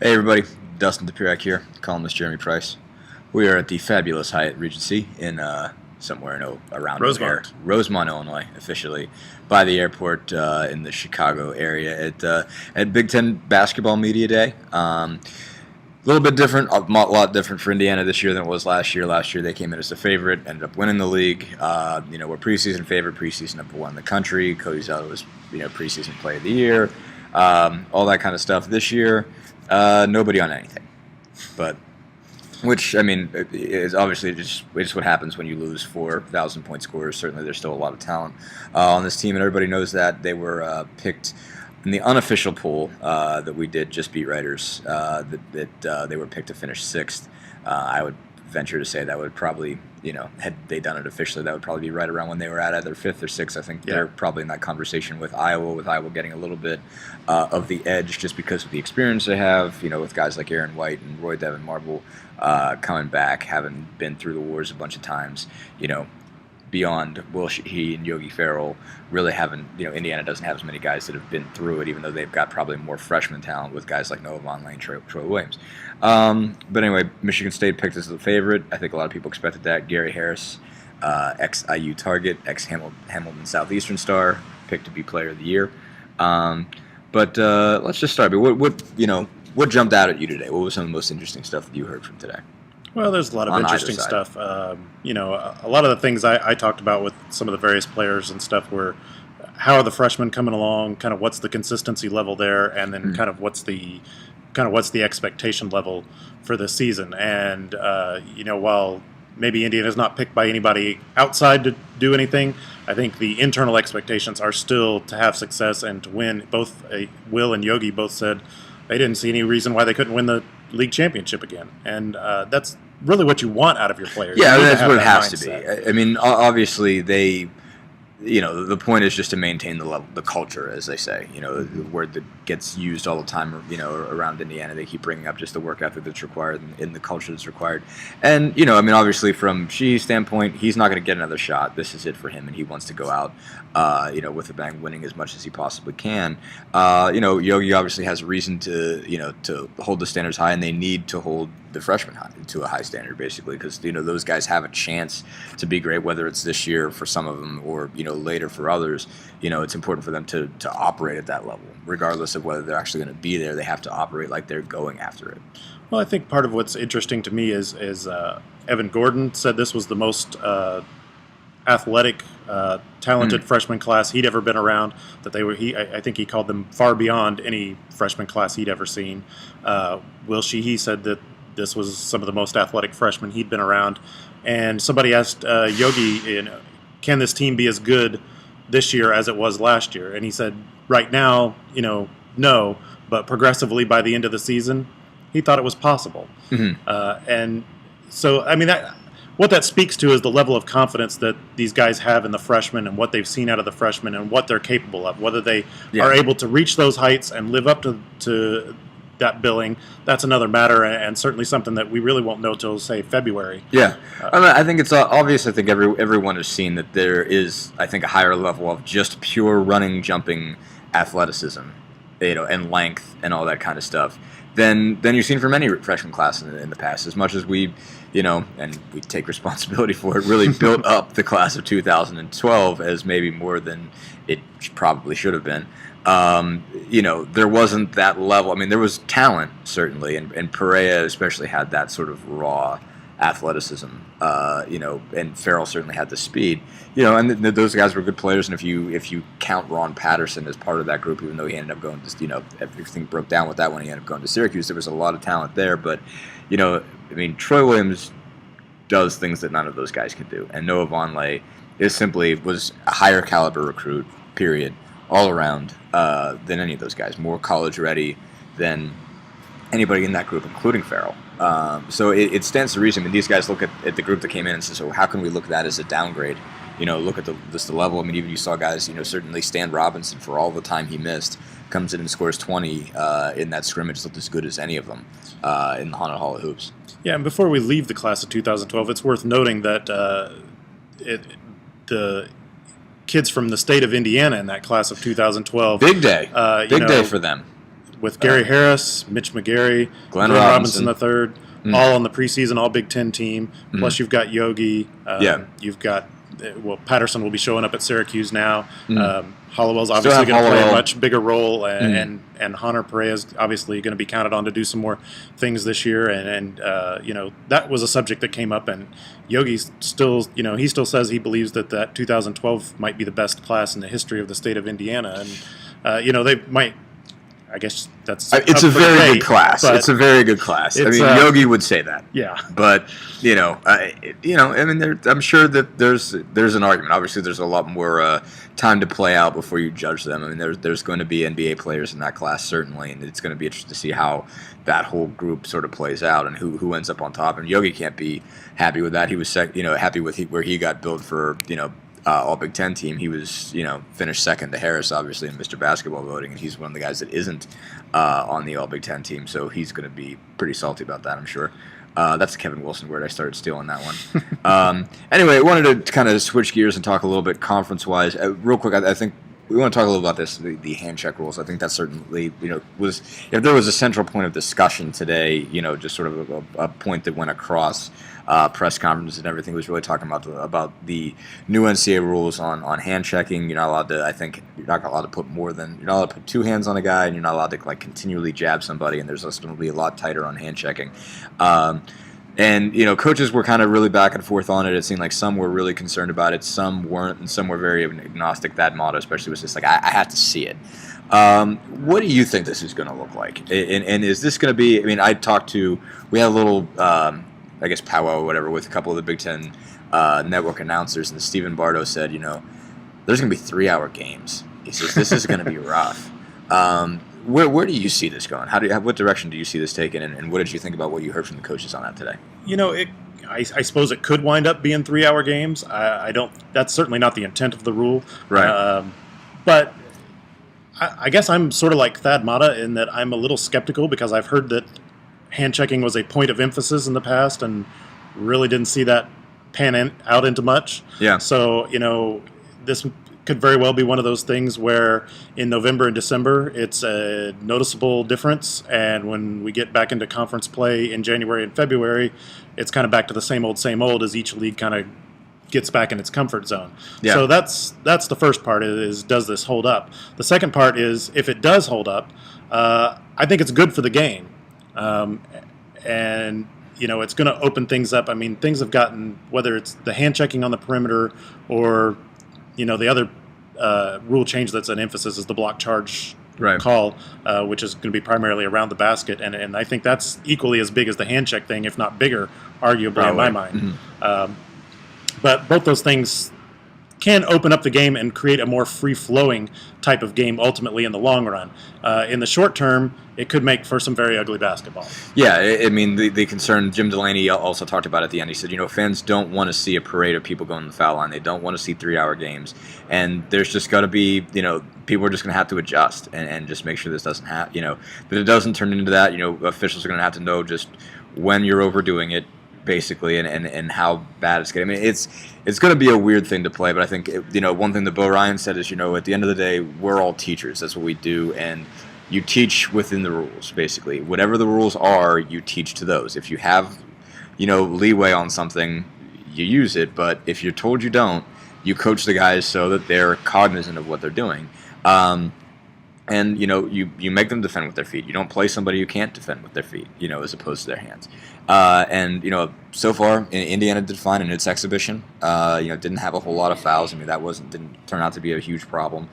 Hey everybody, Dustin DePirac here, columnist Jeremy Price. We are at the fabulous Hyatt Regency in somewhere around Rosemont. Rosemont, Illinois, officially by the airport in the Chicago area at Big Ten Basketball Media Day. A little bit different, a lot different for Indiana this year than it was last year. Last year they came in as a favorite, ended up winning the league. We're preseason favorite, preseason #1 in the country. Cody Zeller was preseason player of the year, all that kind of stuff. This year, nobody on anything, but which I mean is obviously just what happens when you lose 4,000-point scorers. Certainly, there's still a lot of talent on this team, and everybody knows that. They were picked in the unofficial poll that we did, just beat writers, that they were picked to finish sixth. I would venture to say that would probably, had they done it officially, that would probably be right around when they were at either fifth or sixth. I think they're probably in that conversation with Iowa getting a little bit of the edge just because of the experience they have, with guys like Aaron White and Roy Devin Marble coming back, having been through the wars a bunch of times, beyond Will Sheehy and Yogi Ferrell, really haven't, Indiana doesn't have as many guys that have been through it, even though they've got probably more freshman talent with guys like Noah Vonleh and Troy Williams. But anyway, Michigan State picked as the favorite. I think a lot of people expected that. Gary Harris, ex-IU target, ex-Hamilton Southeastern star, picked to be player of the year. But let's just start. What jumped out at you today? What was some of the most interesting stuff that you heard from today? Well, there's a lot of interesting stuff. A lot of the things I talked about with some of the various players and stuff were how are the freshmen coming along, kind of what's the consistency level there, and then kind of what's the expectation level for this season. And while maybe Indiana's not picked by anybody outside to do anything, I think the internal expectations are still to have success and to win. Both Will and Yogi both said they didn't see any reason why they couldn't win the league championship again, and that's really what you want out of your players. Yeah, that's what it has to be. I mean, obviously they, the point is just to maintain the level, the culture, as they say. The word that gets used all the time, around Indiana. They keep bringing up just the work ethic that's required and the culture that's required. And obviously from Sheehy's standpoint, he's not going to get another shot. This is it for him, and he wants to go out, with a bang, winning as much as he possibly can. Yogi obviously has a reason to, to hold the standards high, and they need to hold the freshmen to a high standard, basically, because those guys have a chance to be great, whether it's this year for some of them or later for others. It's important for them to operate at that level, regardless of whether they're actually going to be there. They have to operate like they're going after it. Well, I think part of what's interesting to me is Evan Gordon said this was the most athletic, talented freshman class he'd ever been around. That they were. I think he called them far beyond any freshman class he'd ever seen. Will Sheehy said that this was some of the most athletic freshmen he'd been around. And somebody asked Yogi, can this team be as good this year as it was last year? And he said, right now, no, but progressively by the end of the season, he thought it was possible. And so, I mean, what that speaks to is the level of confidence that these guys have in the freshmen and what they've seen out of the freshmen and what they're capable of. Whether they are able to reach those heights and live up to that billing, that's another matter, and certainly something that we really won't know till, say, February. Yeah, I think it's obvious. I think everyone has seen that there is, I think, a higher level of just pure running, jumping athleticism, and length and all that kind of stuff than you've seen from any freshman class in the past. As much as we, and we take responsibility for it, really built up the class of 2012 as maybe more than it probably should have been. There wasn't that level. I mean, there was talent, certainly, and Perea especially had that sort of raw athleticism, and Farrell certainly had the speed, and those guys were good players. And if you count Ron Patterson as part of that group, even though he ended up going to, everything broke down with that when he ended up going to Syracuse, there was a lot of talent there. But, Troy Williams does things that none of those guys can do. And Noah Vonleh was a higher caliber recruit, period, all around, than any of those guys. More college ready than anybody in that group, including Farrell. So it stands to reason. I mean, these guys look at the group that came in and say, so how can we look at that as a downgrade? Look at the level. I mean, even you saw guys, certainly Stan Robinson, for all the time he missed, comes in and scores 20 in that scrimmage, looked as good as any of them in the Haunted Hall of Hoops. Yeah, and before we leave the class of 2012, it's worth noting that the kids from the state of Indiana in that class of 2012. Big day. Big day for them. with Gary Harris, Mitch McGarry, Glenn Robinson III, all on the preseason All Big Ten team. Plus, you've got Yogi. You've got Patterson will be showing up at Syracuse now. Hollowell's obviously going to play a much bigger role, and Hunter Perea is obviously going to be counted on to do some more things this year. And that was a subject that came up, and Yogi still, he still says he believes that 2012 might be the best class in the history of the state of Indiana, and they might. I guess that's it's a very good class. It's a very good class. I mean, Yogi would say that. Yeah. But I mean, I'm sure that there's an argument. Obviously, there's a lot more time to play out before you judge them. I mean, there's going to be NBA players in that class certainly, and it's going to be interesting to see how that whole group sort of plays out and who ends up on top. And Yogi can't be happy with that. He was happy with where he got billed for All Big Ten team. He was, finished second to Harris, obviously, in Mr. Basketball voting, and he's one of the guys that isn't on the All Big Ten team, so he's going to be pretty salty about that, I'm sure. That's a Kevin Wilson word. I started stealing that one. Anyway, I wanted to kind of switch gears and talk a little bit conference-wise. Real quick, I think we want to talk a little about this, the hand check rules. I think that certainly, was, if there was a central point of discussion today, just sort of a point that went across press conferences and everything, was really talking about the new NCAA rules on hand checking. You're not allowed to, I think, you're not allowed to put you're not allowed to put two hands on a guy, and you're not allowed to continually jab somebody, and there's just going to be a lot tighter on hand checking. And, coaches were kind of really back and forth on it. It seemed like some were really concerned about it, some weren't, and some were very agnostic. That motto especially was just like, I have to see it. What do you think this is going to look like? And is this going to be, we had a little, I guess, powwow or whatever with a couple of the Big Ten network announcers, and Stephen Bardo said, there's going to be 3-hour games. He says, this is going to be rough. Where do you see this going? What direction do you see this taking, and what did you think about what you heard from the coaches on that today? I suppose it could wind up being 3-hour games. I don't. That's certainly not the intent of the rule. Right. But I guess I'm sort of like Thad Matta in that I'm a little skeptical because I've heard that hand checking was a point of emphasis in the past, and really didn't see that pan out into much. Yeah. So this could very well be one of those things where in November and December it's a noticeable difference, and when we get back into conference play in January and February, it's kind of back to the same old as each league kind of gets back in its comfort zone. Yeah. So that's the first part, is does this hold up? The second part is, if it does hold up, I think it's good for the game. And it's going to open things up. I mean, things have gotten, whether it's the hand checking on the perimeter or the other rule change that's an emphasis is the block charge call, which is going to be primarily around the basket, and I think that's equally as big as the hand check thing, if not bigger, arguably, in my mind. Mm-hmm. But both those things can open up the game and create a more free-flowing type of game ultimately in the long run. In the short term, it could make for some very ugly basketball. Yeah, I mean, the concern, Jim Delaney also talked about at the end. He said, fans don't want to see a parade of people going to the foul line. They don't want to see 3-hour games. And there's just got to be, people are just going to have to adjust and just make sure this doesn't that it doesn't turn into that. Officials are going to have to know just when you're overdoing it, basically, and how bad it's getting. I mean, it's going to be a weird thing to play, but I think, one thing that Bo Ryan said is, at the end of the day, we're all teachers. That's what we do, and you teach within the rules, basically. Whatever the rules are, you teach to those. If you have, leeway on something, you use it, but if you're told you don't, you coach the guys so that they're cognizant of what they're doing. And, you make them defend with their feet. You don't play somebody who can't defend with their feet, as opposed to their hands. And, so far, Indiana did fine in its exhibition. Didn't have a whole lot of fouls. I mean, didn't turn out to be a huge problem.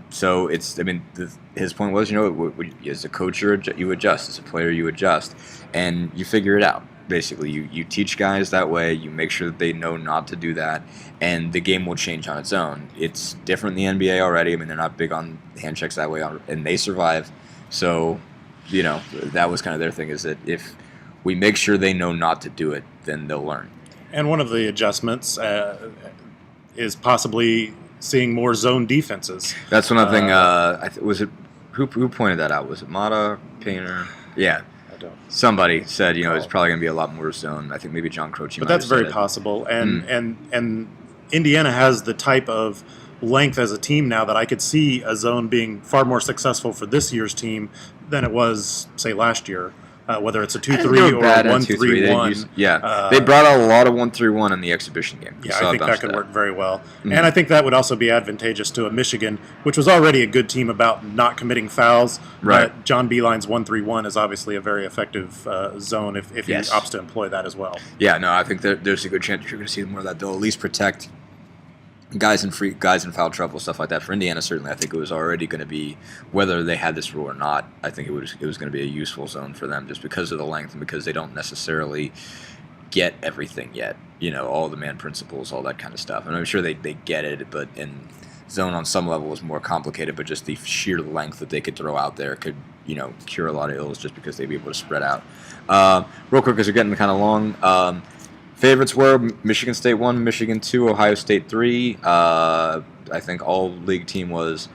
So his point was, as a coach, you adjust. As a player, you adjust. And you figure it out. Basically, you teach guys that way. You make sure that they know not to do that, and the game will change on its own. It's different in the NBA already. I mean, they're not big on hand checks that way, and they survive. So, that was kind of their thing, is that if we make sure they know not to do it, then they'll learn. And one of the adjustments is possibly seeing more zone defenses. That's one thing. Was it who pointed that out? Was it Mata, Painter? Yeah. Somebody said, it's probably going to be a lot more zone. I think maybe John Croce. But that's very possible. And Indiana has the type of length as a team now that I could see a zone being far more successful for this year's team than it was, say, last year. Whether it's a 2-3 or a 1-3-1. They brought out a lot of 1-3-1 in the exhibition game. Yeah, I think that could work very well. Mm-hmm. And I think that would also be advantageous to a Michigan, which was already a good team about not committing fouls. Right. But John Beilein's 1-3-1 is obviously a very effective zone if he opts to employ that as well. Yeah, no, I think there's a good chance you're going to see more of that. They'll at least protect guys in foul trouble, stuff like that. For Indiana, certainly, I think it was already going to be, whether they had this rule or not, I think it was going to be a useful zone for them just because of the length and because they don't necessarily get everything yet. All the man principles, all that kind of stuff. And I'm sure they get it, but in zone on some level is more complicated, but just the sheer length that they could throw out there could, cure a lot of ills just because they'd be able to spread out. Real quick, because they're getting kind of long, favorites were Michigan State 1, Michigan 2, Ohio State 3. I think all-league team was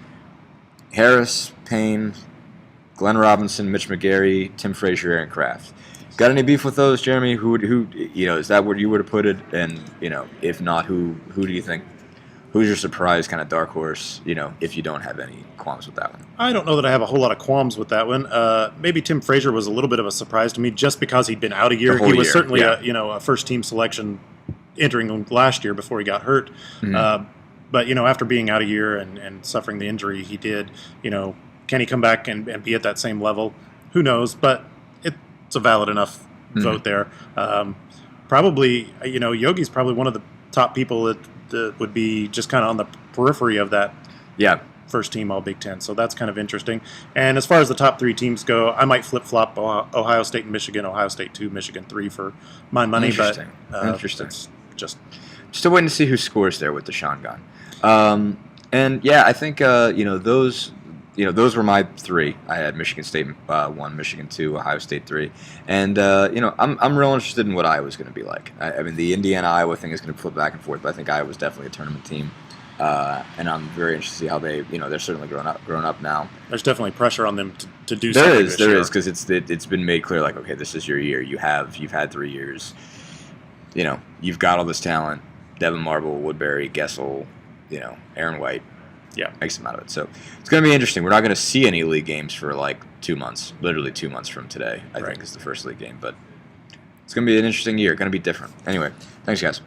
Harris, Payne, Glenn Robinson, Mitch McGarry, Tim Frazier, Aaron Kraft. Got any beef with those, Jeremy? Who is that where you would have put it? And if not, who do you think? Who's your surprise kind of dark horse? If you don't have any qualms with that one. I don't know that I have a whole lot of qualms with that one. Maybe Tim Frazier was a little bit of a surprise to me, just because he'd been out a year. He was certainly a first team selection entering last year before he got hurt. Mm-hmm. But after being out a year and suffering the injury he did, can he come back and be at that same level? Who knows? But it's a valid enough vote there. Probably, Yogi's probably one of the top people that would be just kind of on the periphery of that first team all Big Ten. So that's kind of interesting. And as far as the top three teams go, I might flip-flop Ohio State and Michigan, Ohio State 2, Michigan 3 for my money. Interesting. Interesting. Just still waiting to see who scores there with the Sean gun. And I think those were my three. I had Michigan State 1, Michigan 2, Ohio State 3, and I'm real interested in what Iowa's going to be like. I mean, the Indiana-Iowa thing is going to flip back and forth, but I think Iowa's definitely a tournament team, and I'm very interested to see how they, they're certainly grown up now. There's definitely pressure on them to do something. There is because it's been made clear, like, okay, this is your year. You've had 3 years. You've got all this talent: Devin Marble, Woodbury, Gessel, Aaron White. Yeah, makes them out of it. So it's going to be interesting. We're not going to see any league games for like 2 months, literally 2 months from today, I think is the first league game. But it's going to be an interesting year. Going to be different. Anyway, thanks, guys.